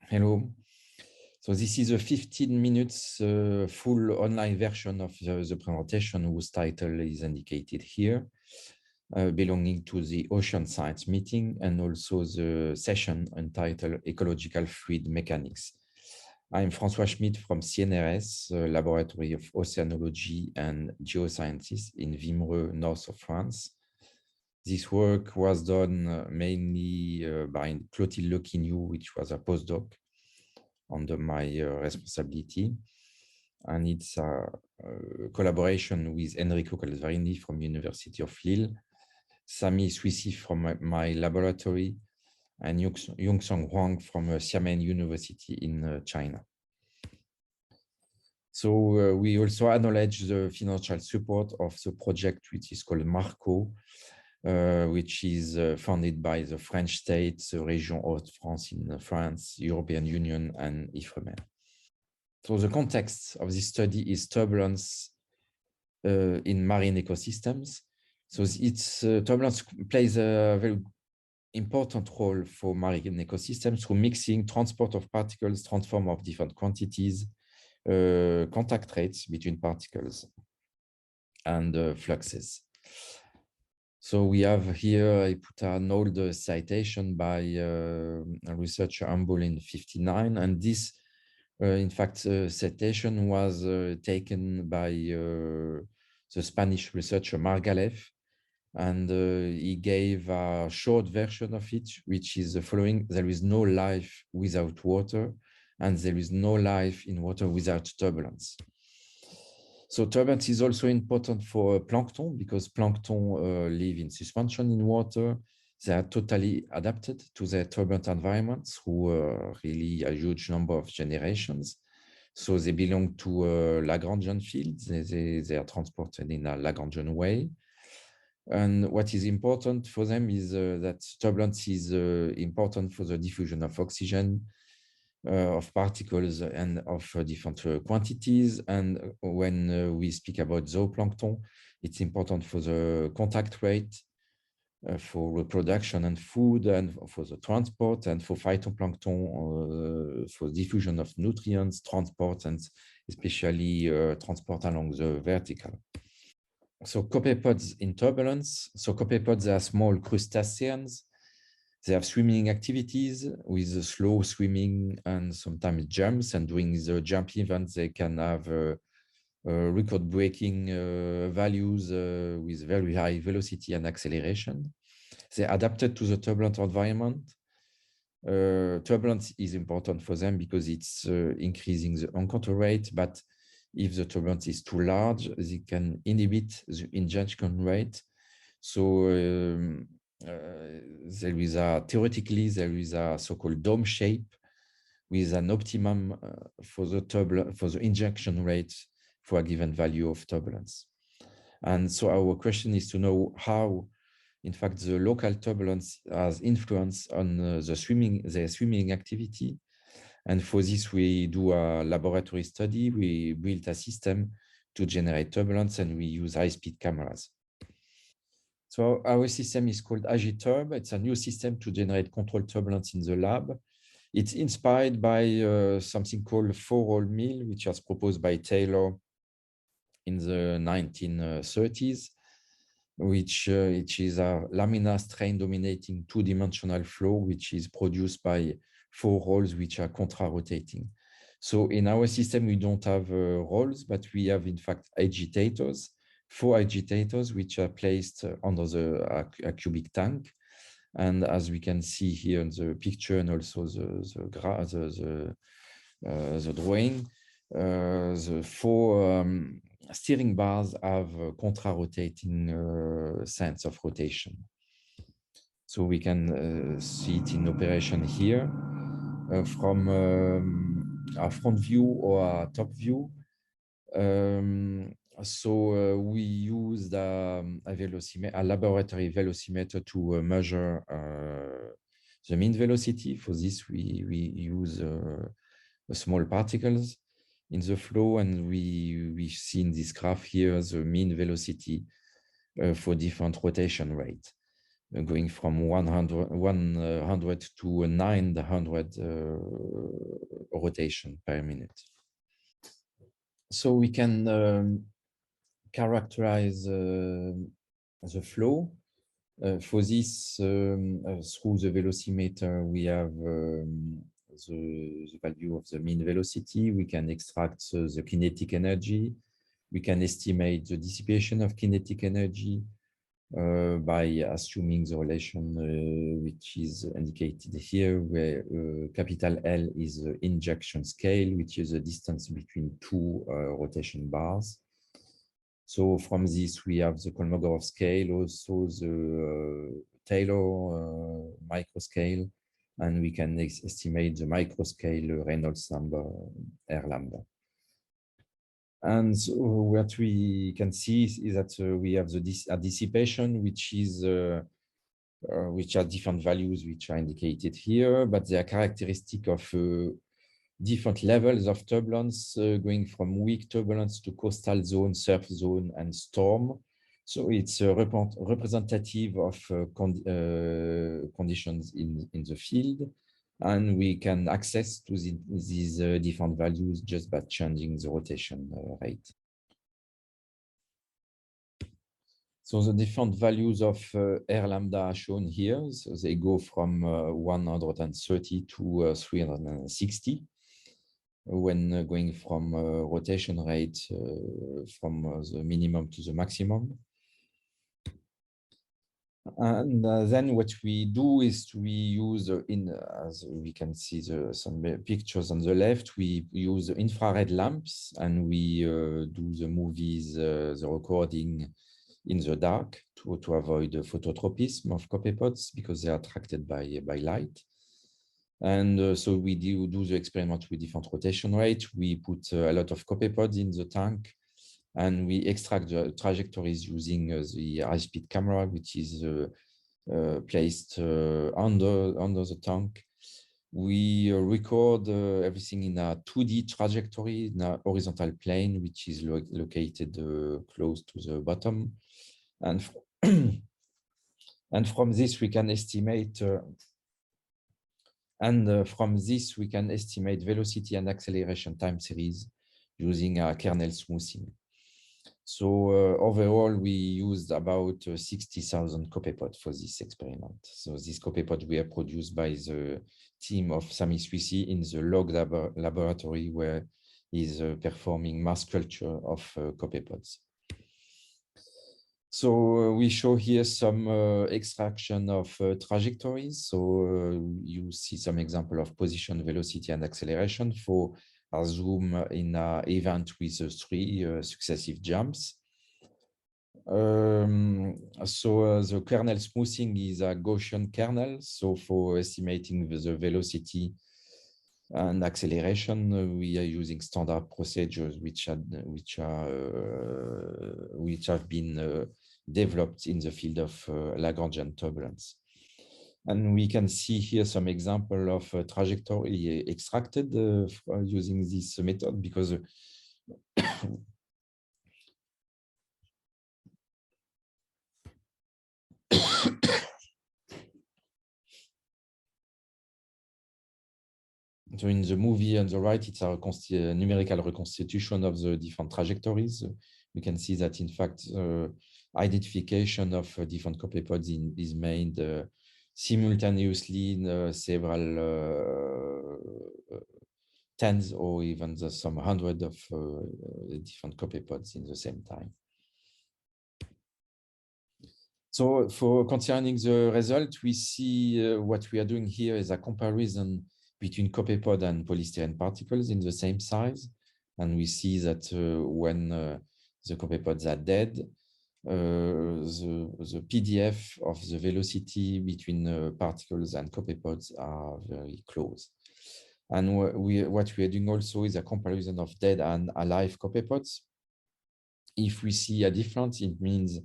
Hello. So this is a 15 minutes full online version of the presentation whose title is indicated here, belonging to the Ocean Science meeting and also the session entitled Ecological Fluid Mechanics. I'm François Schmidt from CNRS, Laboratory of Oceanology and Geosciences in Wimereux, north of France. This work was done mainly by Clotilde Lequignoux, which was a postdoc under my responsibility. And it's a collaboration with Enrico Calvarini from University of Lille, Sami Swissy from my laboratory, and Yongsong Huang from Xiamen University in China. So we also acknowledge the financial support of the project, which is called MARCO, which is funded by the French state, the Région Hauts-de-France in France, European Union, and IFREMER. So the context of this study is turbulence in marine ecosystems. So it's turbulence plays a very important role for marine ecosystems through mixing, transport of particles, transform of different quantities, contact rates between particles, and fluxes. So we have here, I put an old citation by a researcher Humble in 1959, and this in fact, citation was taken by the Spanish researcher Margalef, and he gave a short version of it, which is the following: there is no life without water, and there is no life in water without turbulence. So turbulence is also important for plankton, because plankton live in suspension in water. They are totally adapted to their turbulent environment through really a huge number of generations. So they belong to Lagrangian fields. They are transported in a Lagrangian way. And what is important for them is that turbulence is important for the diffusion of oxygen, of particles, and of different quantities. And when we speak about zooplankton, it's important for the contact rate, for reproduction and food, and for the transport, and for phytoplankton, for diffusion of nutrients, transport, and especially transport along the vertical. So copepods in turbulence. So copepods are small crustaceans. They have swimming activities with slow swimming and sometimes jumps. And during the jump events, they can have record-breaking values with very high velocity and acceleration. They adapted to the turbulent environment. Turbulence is important for them because it's increasing the encounter rate, but if the turbulence is too large, they can inhibit the injection rate. So theoretically, there is a so-called dome shape with an optimum for the injection rate for a given value of turbulence. And so our question is to know how, in fact, the local turbulence has influence on their swimming activity. And for this, we do a laboratory study. We built a system to generate turbulence, and we use high-speed cameras. So our system is called AgiTurb. It's a new system to generate controlled turbulence in the lab. It's inspired by something called four-roll mill, which was proposed by Taylor in the 1930s, which is a laminar strain dominating two-dimensional flow, which is produced by four rolls which are contra-rotating. So in our system, we don't have rolls, but we have, in fact, agitators, four agitators, which are placed under a cubic tank. And as we can see here in the picture and also the drawing, the four steering bars have a contra-rotating sense of rotation. So we can see it in operation here from a front view or a top view. So we used a laboratory velocimeter to measure the mean velocity. For this, we use small particles in the flow, and we see in this graph here the mean velocity for different rotation rate. going from 100 to 900 rotation per minute. So we can characterize the flow. For this, through the velocimeter, we have the value of the mean velocity. We can extract the kinetic energy. We can estimate the dissipation of kinetic energy by assuming the relation which is indicated here, where capital L is the injection scale, which is the distance between two rotation bars. So from this, we have the Kolmogorov scale, also the Taylor microscale, and we can estimate the microscale Reynolds number, R lambda. And so what we can see is that we have the dissipation, which is which are different values which are indicated here, but they are characteristic of different levels of turbulence, going from weak turbulence to coastal zone, surf zone, and storm. So it's representative of conditions in the field. And we can access to these different values just by changing the rotation rate. So the different values of R lambda are shown here. So they go from 130 to 360 when going from rotation rate from the minimum to the maximum. And then what we do is we use, as we can see some pictures on the left, we use infrared lamps and we do the movies, the recording in the dark to avoid the phototropism of copepods because they are attracted by light. And so we do the experiment with different rotation rates. We put a lot of copepods in the tank and we extract the trajectories using the high-speed camera, which is placed under the tank. We record everything in a 2D trajectory in a horizontal plane, which is located close to the bottom. And, and from this, we can estimate velocity and acceleration time series using a kernel smoothing. So overall, we used about 60,000 copepods for this experiment. So these copepods were produced by the team of Sami Suisi in the Log laboratory, where he's performing mass culture of copepods. So we show here some extraction of trajectories. So you see some example of position, velocity, and acceleration for a zoom in an event with 3 successive jumps. So the kernel smoothing is a Gaussian kernel. So for estimating the velocity and acceleration, we are using standard procedures which have been developed in the field of Lagrangian turbulence. And we can see here some example of trajectory extracted using this method because so in the movie on the right, it's a numerical reconstitution of the different trajectories. We can see that, in fact, identification of different copepods is made simultaneously in several tens or even some hundred of different copepods in the same time. So for concerning the result, we see what we are doing here is a comparison between copepod and polystyrene particles in the same size. And we see that when the copepods are dead, the PDF of the velocity between particles and copepods are very close. And what we are doing also is a comparison of dead and alive copepods. If we see a difference, it means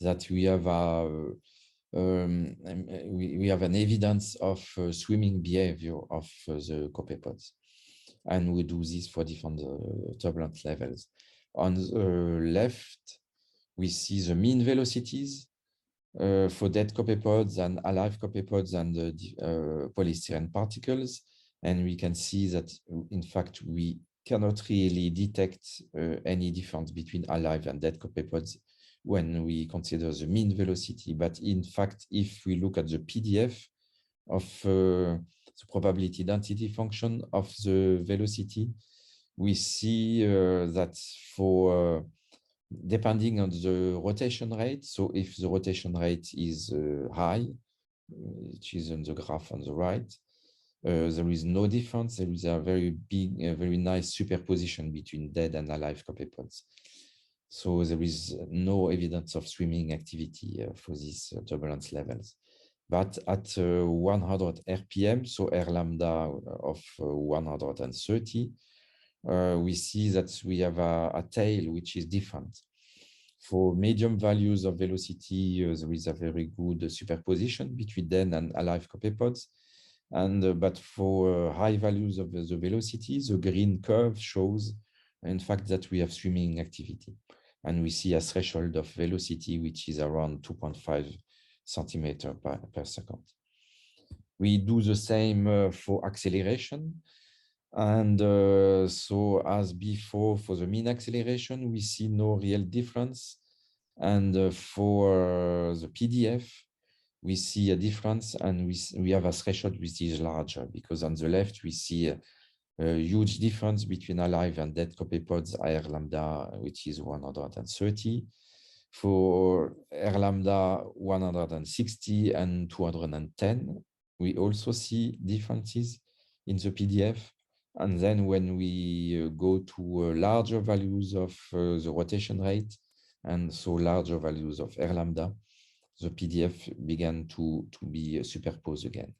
that we have we have an evidence of swimming behavior of the copepods, and we do this for different turbulent levels. On the left, we see the mean velocities for dead copepods and alive copepods and polystyrene particles. And we can see that, in fact, we cannot really detect any difference between alive and dead copepods when we consider the mean velocity. But in fact, if we look at the PDF of the probability density function of the velocity, we see that for depending on the rotation rate, so if the rotation rate is high, which is on the graph on the right, there is no difference. There is a very big, very nice superposition between dead and alive copepods. So there is no evidence of swimming activity for these turbulence levels. But at 100 RPM, so R lambda of 130, we see that we have a tail which is different. For medium values of velocity, there is a very good superposition between dead and alive copepods. And but for high values of the velocity, the green curve shows, in fact, that we have swimming activity. And we see a threshold of velocity, which is around 2.5 centimeter per second. We do the same for acceleration. And so as before, for the mean acceleration, we see no real difference. And for the PDF, we see a difference, and we have a threshold which is larger, because on the left, we see a huge difference between alive and dead copepods, R lambda, which is 130. For R lambda 160 and 210, we also see differences in the PDF. And then when we go to larger values of the rotation rate, and so larger values of R lambda, the PDF began to be superposed again.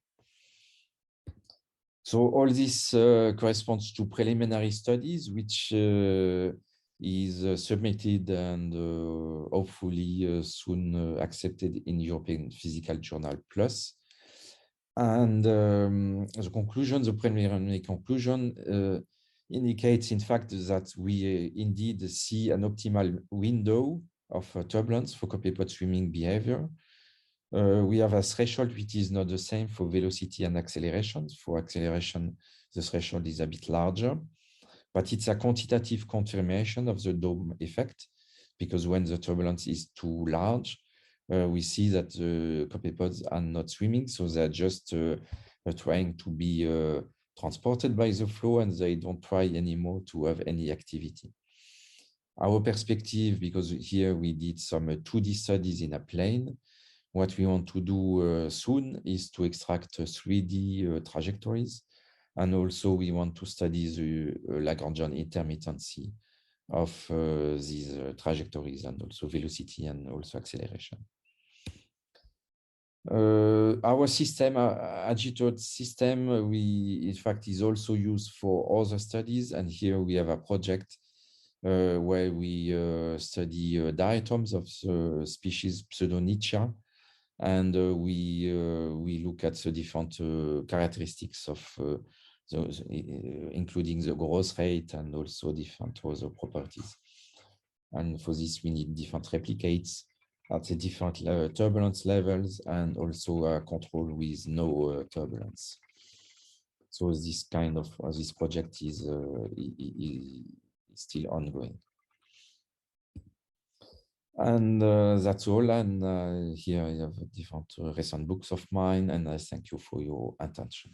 So all this corresponds to preliminary studies, which is submitted and hopefully soon accepted in European Physical Journal Plus. And the conclusion, the preliminary conclusion indicates, in fact, that we indeed see an optimal window of turbulence for copepod swimming behavior. We have a threshold which is not the same for velocity and acceleration. For acceleration, the threshold is a bit larger, but it's a quantitative confirmation of the dome effect, because when the turbulence is too large, we see that the copepods are not swimming, so they're just trying to be transported by the flow, and they don't try anymore to have any activity. Our perspective, because here we did some 2D studies in a plane, what we want to do soon is to extract 3D trajectories, and also we want to study the Lagrangian intermittency of these trajectories, and also velocity and also acceleration. Our system, Agitoad system, in fact, is also used for other studies, and here we have a project where we study diatoms of the species Pseudonychia, and we look at the different characteristics of including the growth rate and also different other properties. And for this, we need different replicates at the different turbulence levels, and also a control with no turbulence. So this kind of this project is still ongoing. And that's all. And here I have different recent books of mine, and I thank you for your attention.